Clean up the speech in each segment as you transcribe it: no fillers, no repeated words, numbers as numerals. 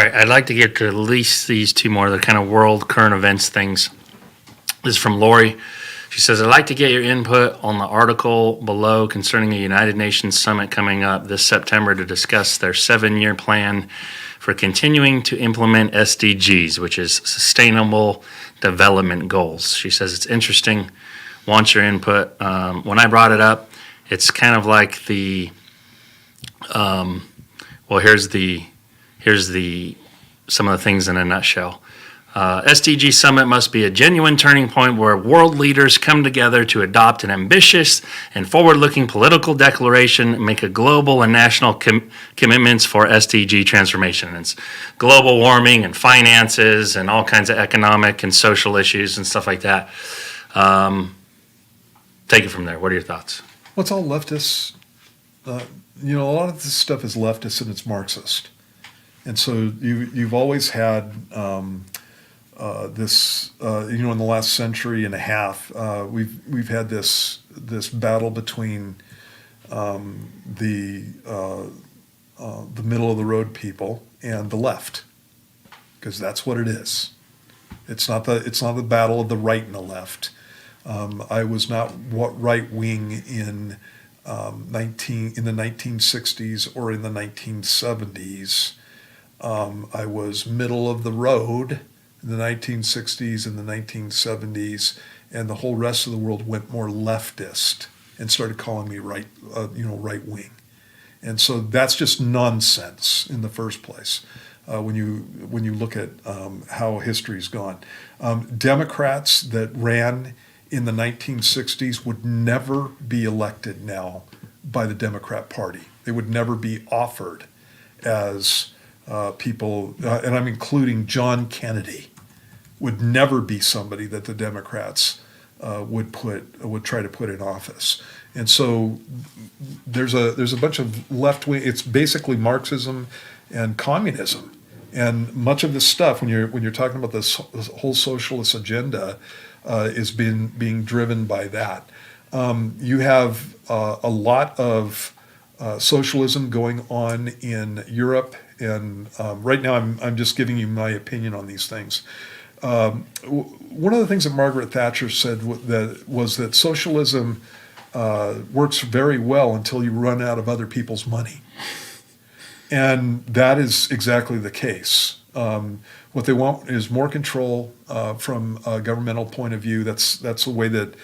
right, I'd like to get to at least these two more, the kind of world current events things. This is from Lori. She says, I'd like to get your input on the article below concerning the United Nations summit coming up this September to discuss their 7-year plan for continuing to implement STGs, which is Sustainable Development Goals. She says it's interesting, wants your input. When I brought it up, it's kind of like the, here's some of the things in a nutshell. STG Summit must be a genuine turning point where world leaders come together to adopt an ambitious and forward-looking political declaration and make a global and national commitments for STG transformation. And it's global warming and finances and all kinds of economic and social issues and stuff like that. Take it from there. What are your thoughts? Well, it's all leftists. A lot of this stuff is leftist and it's Marxist. And so you've always had this, in the last century and a half, we've had this battle between the middle of the road people and the left, because that's what it is. It's not the battle of the right and the left. I was not right wing in the 1960s or in the 1970s. I was middle of the road in the 1960s and the 1970s, and the whole rest of the world went more leftist and started calling me right wing. And so that's just nonsense in the first place. When you look at how history's gone, Democrats that ran in the 1960s would never be elected now by the Democrat Party. They would never be offered as people, and I'm including John Kennedy, would never be somebody that the Democrats would try to put in office. And so there's a bunch of left wing. It's basically Marxism and communism, and much of this stuff when you're talking about this whole socialist agenda is being driven by that. You have a lot of socialism going on in Europe, and right now I'm just giving you my opinion on these things. One of the things that Margaret Thatcher said was that socialism works very well until you run out of other people's money. And that is exactly the case. What they want is more control from a governmental point of view. That's the way that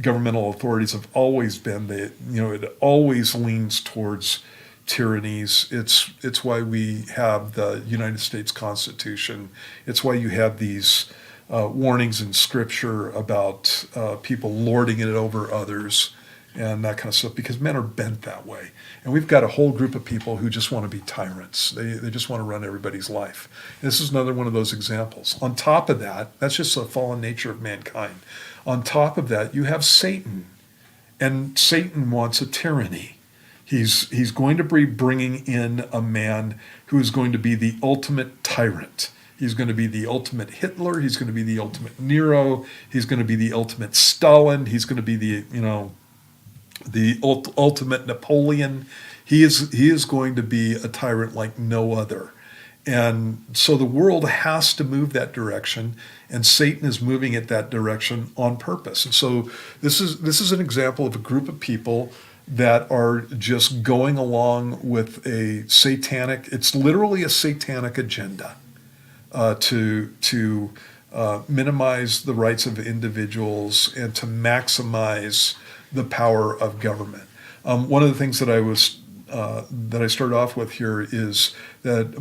governmental authorities have always been. It always leans towards tyrannies. It's why we have the United States Constitution. It's why you have these warnings in Scripture about people lording it over others and that kind of stuff, because men are bent that way. And we've got a whole group of people who just want to be tyrants. They just want to run everybody's life. And this is another one of those examples. On top of that, that's just the fallen nature of mankind. On top of that, you have Satan. And Satan wants a tyranny. He's going to be bringing in a man who is going to be the ultimate tyrant. He's going to be the ultimate Hitler. He's going to be the ultimate Nero. He's going to be the ultimate Stalin. He's going to be the ultimate Napoleon. He is going to be a tyrant like no other. And so the world has to move that direction, and Satan is moving it that direction on purpose. And so this is an example of a group of people that are just going along with it's literally a satanic agenda to minimize the rights of individuals and to maximize the power of government. One of the things that I started off with here is that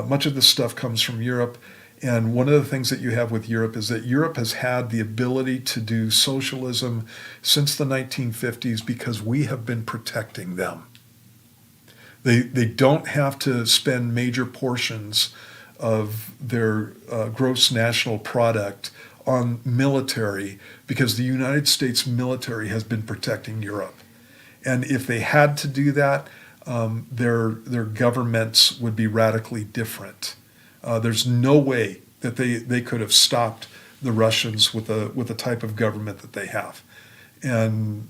much of this stuff comes from Europe, and one of the things that you have with Europe is that Europe has had the ability to do socialism since the 1950s because we have been protecting them. They don't have to spend major portions of their gross national product on military because the United States military has been protecting Europe. And if they had to do that, their governments would be radically different. There's no way that they could have stopped the Russians with the type of government that they have. And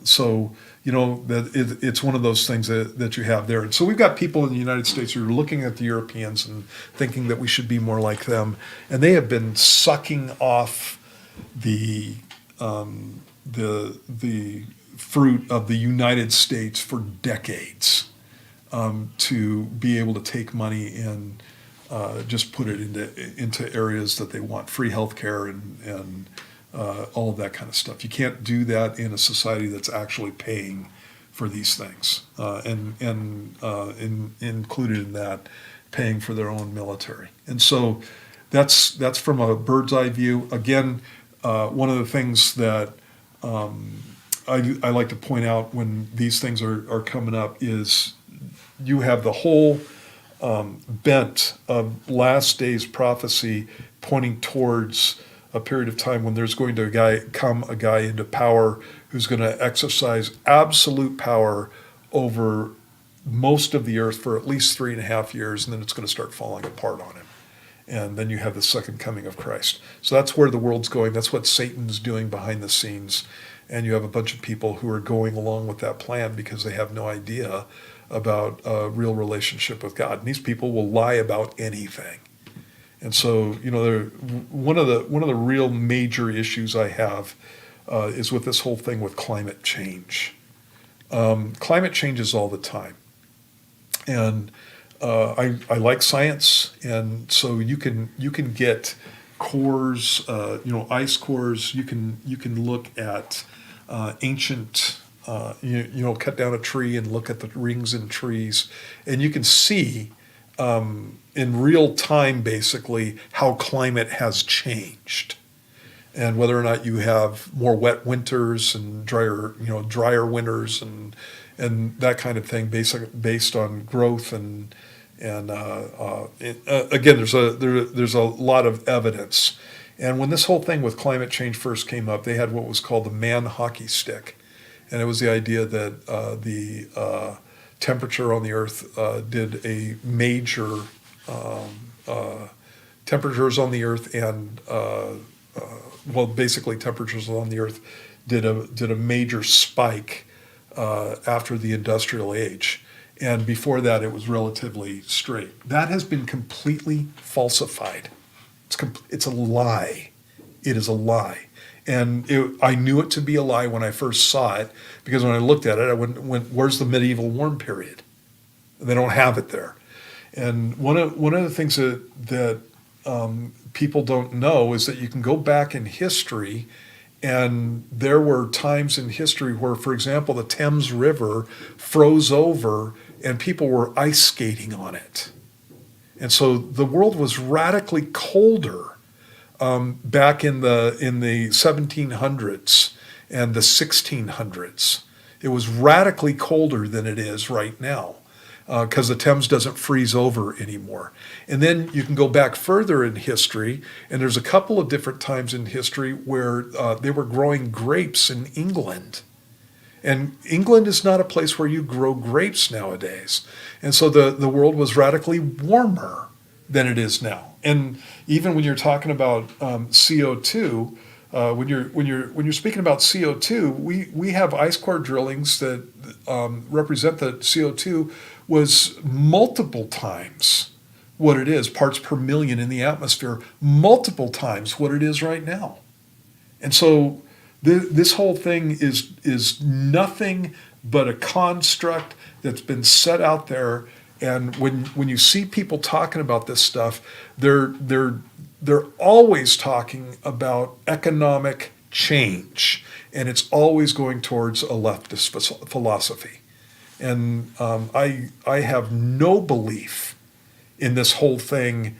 so, that it's one of those things that you have there. And so we've got people in the United States who are looking at the Europeans and thinking that we should be more like them. And they have been sucking off the fruit of the United States for decades, to be able to take money and just put it into areas that they want, free healthcare and all of that kind of stuff. You can't do that in a society that's actually paying for these things, and included in that, paying for their own military. And so that's from a bird's eye view. Again, one of the things that I like to point out when these things are coming up is you have the whole bent of last days prophecy pointing towards a period of time when there's going to come a guy into power who's going to exercise absolute power over most of the earth for at least 3.5 years, and then it's going to start falling apart on him. And then you have the second coming of Christ. So that's where the world's going. That's what Satan's doing behind the scenes. And you have a bunch of people who are going along with that plan because they have no idea about a real relationship with God. And these people will lie about anything. And so, one of the real major issues I have is with this whole thing with climate change. Climate changes all the time. And I like science, and so you can get cores, ice cores. You can look at ancient, cut down a tree and look at the rings in trees, and you can see in real time basically how climate has changed, and whether or not you have more wet winters and drier winters and that kind of thing, based on growth and again, there's a lot of evidence. And when this whole thing with climate change first came up, they had what was called the man hockey stick, and it was the idea that the temperature on the Earth did a major temperatures on the Earth and basically temperatures on the Earth did a major spike after the industrial age. And before that, it was relatively straight. That has been completely falsified. It's a lie. It is a lie. And I knew it to be a lie when I first saw it, because when I looked at it, I went, where's the medieval warm period? They don't have it there. And one of the things that people don't know is that you can go back in history, and there were times in history where, for example, the Thames River froze over and people were ice skating on it. And so the world was radically colder back in the 1700s and the 1600s. It was radically colder than it is right now, because the Thames doesn't freeze over anymore. And then you can go back further in history, and there's a couple of different times in history where they were growing grapes in England. And England is not a place where you grow grapes nowadays. And so the world was radically warmer than it is now. And even when you're talking about CO2, when you're speaking about CO2, we have ice core drillings that represent that CO2 was multiple times what it is, parts per million in the atmosphere, multiple times what it is right now. And so this whole thing is nothing but a construct that's been set out there. And when you see people talking about this stuff, they're always talking about economic change, and it's always going towards a leftist philosophy. And I have no belief in this whole thing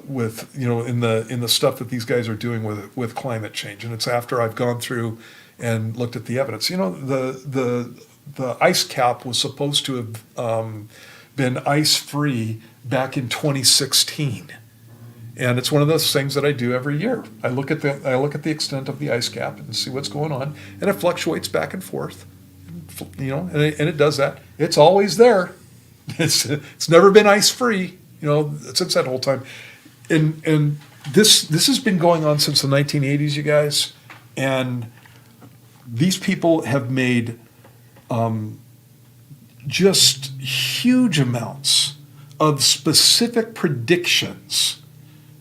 with in the stuff that these guys are doing with climate change. And it's after I've gone through and looked at the evidence. The ice cap was supposed to have been ice free back in 2016. And it's one of those things that I do every year. I look at the extent of the ice cap and see what's going on, and it fluctuates back and forth. And it does that. It's always there. It's never been ice free, since that whole time. And this has been going on since the 1980s, you guys. And these people have made just huge amounts of specific predictions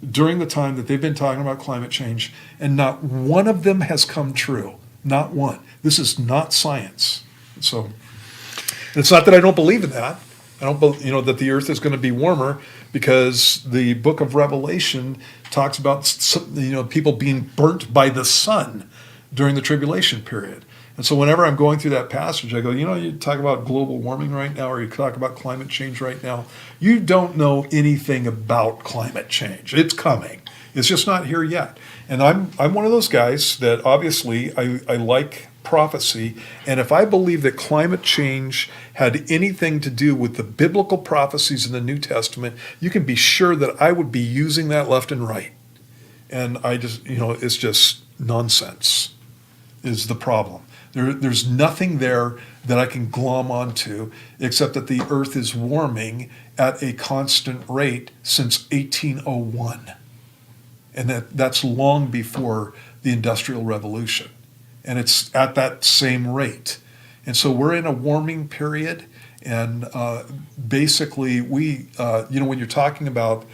during the time that they've been talking about climate change, and not one of them has come true. Not one. This is not science. So it's not that I don't believe in that. I don't believe, that the earth is going to be warmer, because the book of Revelation talks about people being burnt by the sun during the tribulation period. And so whenever I'm going through that passage, I go, you talk about global warming right now, or you talk about climate change right now, you don't know anything about climate change. It's coming. It's just not here yet. And I'm one of those guys that obviously I like prophecy. And if I believe that climate change had anything to do with the biblical prophecies in the New Testament, you can be sure that I would be using that left and right. And I just, it's just nonsense is the problem. There's nothing there that I can glom onto, except that the earth is warming at a constant rate since 1801. And that's long before the Industrial Revolution. And it's at that same rate. And so we're in a warming period. And basically, when you're talking about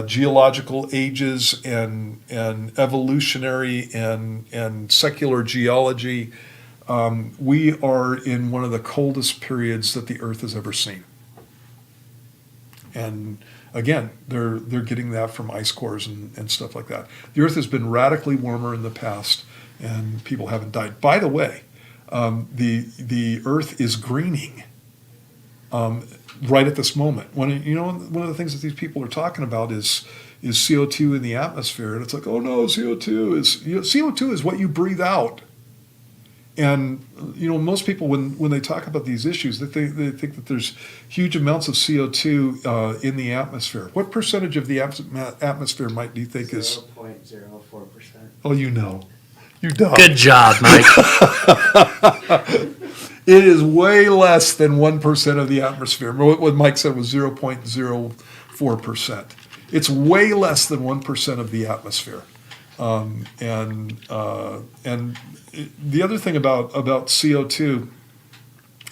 geological ages and evolutionary and secular geology, we are in one of the coldest periods that the earth has ever seen. And again, they're getting that from ice cores and stuff like that. The earth has been radically warmer in the past, and people haven't died. By the way, the earth is greening right at this moment. One of the things that these people are talking about is CO2 in the atmosphere, and it's like, oh no, CO2 is what you breathe out. And most people, when they talk about these issues, they think that there's huge amounts of CO2 in the atmosphere. What percentage of the atmosphere, Mike, do you think is 0.04%? Oh, you don't. Good job, Mike. It is way less than 1% of the atmosphere. What Mike said was 0.04%. It's way less than 1% of the atmosphere. And the other thing about CO2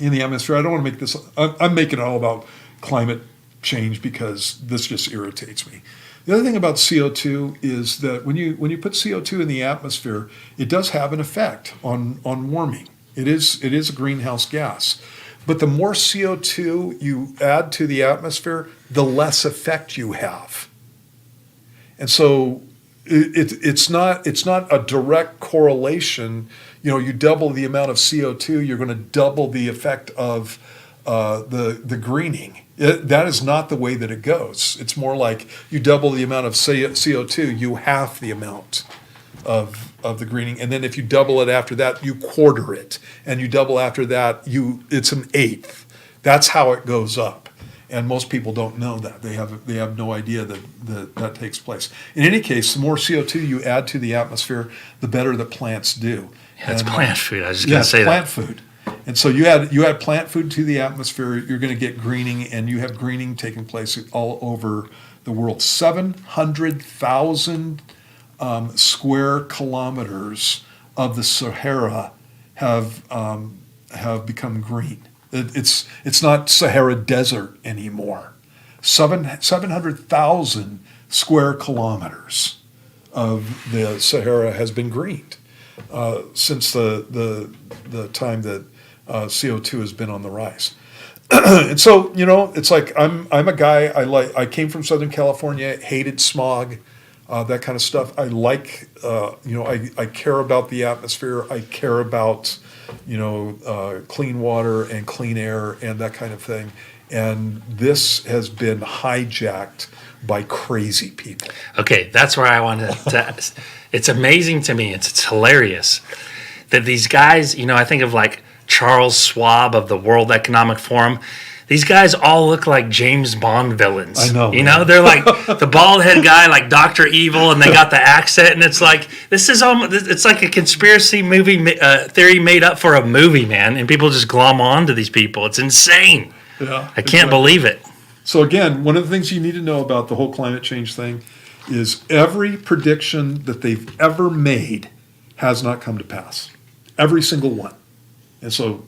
in the atmosphere, I don't want to make this, I'm making it all about climate change because this just irritates me. The other thing about CO2 is that when you put CO2 in the atmosphere, it does have an effect on warming. It is a greenhouse gas. But the more CO2 you add to the atmosphere, the less effect you have. And so it's not a direct correlation. You double the amount of CO2, you're going to double the effect of the greening. That is not the way that it goes. It's more like you double the amount of CO2, you half the amount of the greening, and then if you double it after that, you quarter it, and you double after that, it's an eighth. That's how it goes up. And most people don't know that. They have no idea that takes place. In any case, the more CO2 you add to the atmosphere, the better the plants do. Yeah, it's plant food. I was just going to say plant that. Food. And so you add plant food to the atmosphere, you're going to get greening, and you have greening taking place all over the world. 700,000 square kilometers of the Sahara have become green. It's not Sahara Desert anymore. 700,000 square kilometers of the Sahara has been greened since the time that CO2 has been on the rise. And so, it's like I'm a guy, I came from Southern California, hated smog, that kind of stuff. I like, I care about the atmosphere. I care about, clean water and clean air and that kind of thing. And this has been hijacked by crazy people. Okay, that's where I wanted to. It's amazing to me. It's hilarious that these guys, I think of like Charles Schwab of the World Economic Forum. These guys all look like James Bond villains. I know. They're like the bald head guy, like Dr. Evil, and they got the accent, and it's like it's like a conspiracy movie theory made up for a movie, man. And people just glom on to these people. It's insane. Yeah, I can't believe it. So again, one of the things you need to know about the whole climate change thing is every prediction that they've ever made has not come to pass. Every single one. And so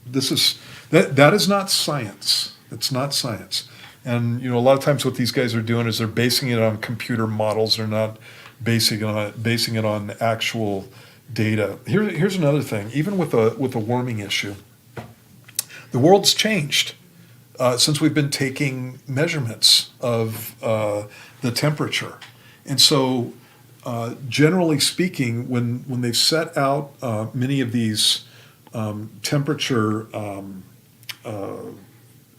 that is not science. It's not science. And a lot of times what these guys are doing is they're basing it on computer models. They're not basing it on actual data. Here's another thing. Even with a warming issue, the world's changed since we've been taking measurements of the temperature. And so, generally speaking, when they've set out many of these temperature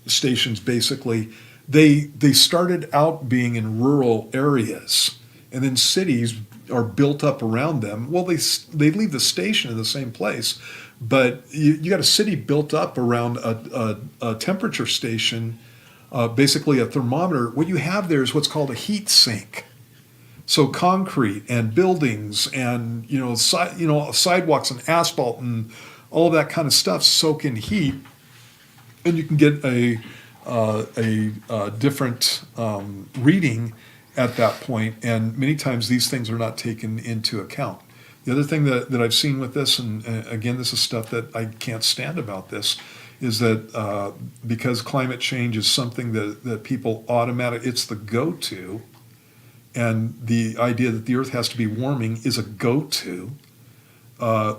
stations, basically, they started out being in rural areas, and then cities are built up around them. Well, they leave the station in the same place, but you got a city built up around a temperature station, basically a thermometer. What you have there is what's called a heat sink. So concrete and buildings and sidewalks and asphalt and all of that kind of stuff soak in heat, and you can get a different reading at that point. And many times these things are not taken into account. The other thing that I've seen with this, and again, this is stuff that I can't stand about this, is that because climate change is something that people it's the go-to, and the idea that the earth has to be warming is a go-to.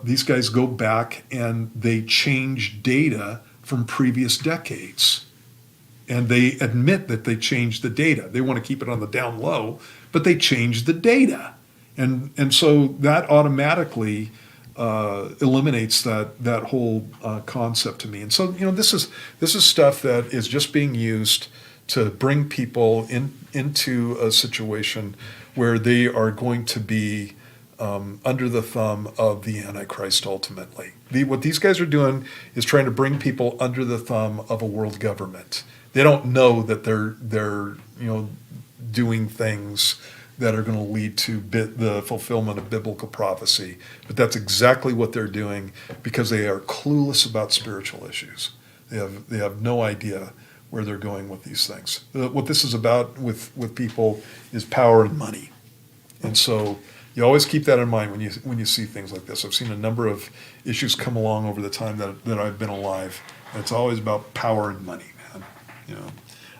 These guys go back and they change data from previous decades. And they admit that they changed the data. They want to keep it on the down low, but they changed the data. And so that automatically eliminates that whole concept to me. And so, this is stuff that is just being used to bring people into a situation where they are going to be under the thumb of the Antichrist ultimately. What these guys are doing is trying to bring people under the thumb of a world government. They don't know that they're doing things that are going to lead to the fulfillment of biblical prophecy. But that's exactly what they're doing because they are clueless about spiritual issues. They have no idea where they're going with these things. What this is about with people is power and money. And so you always keep that in mind when you see things like this. I've seen a number of issues come along over the time that I've been alive. And it's always about power and money, man.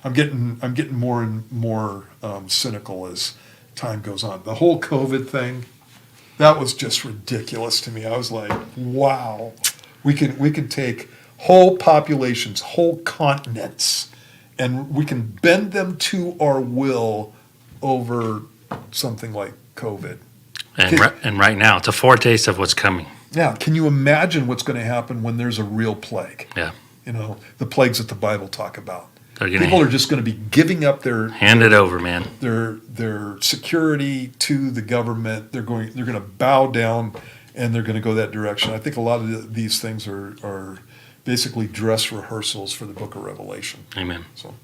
I'm getting more and more cynical as time goes on. The whole COVID thing, that was just ridiculous to me. I was like, wow, we can take whole populations, whole continents, and we can bend them to our will over something like COVID. And right now, it's a foretaste of what's coming. Yeah, can you imagine what's going to happen when there's a real plague? Yeah. The plagues that the Bible talk about. People are just going to be giving up hand it over, man. Their security to the government. They're going to bow down, and they're going to go that direction. I think a lot of these things are basically dress rehearsals for the book of Revelation. Amen. So.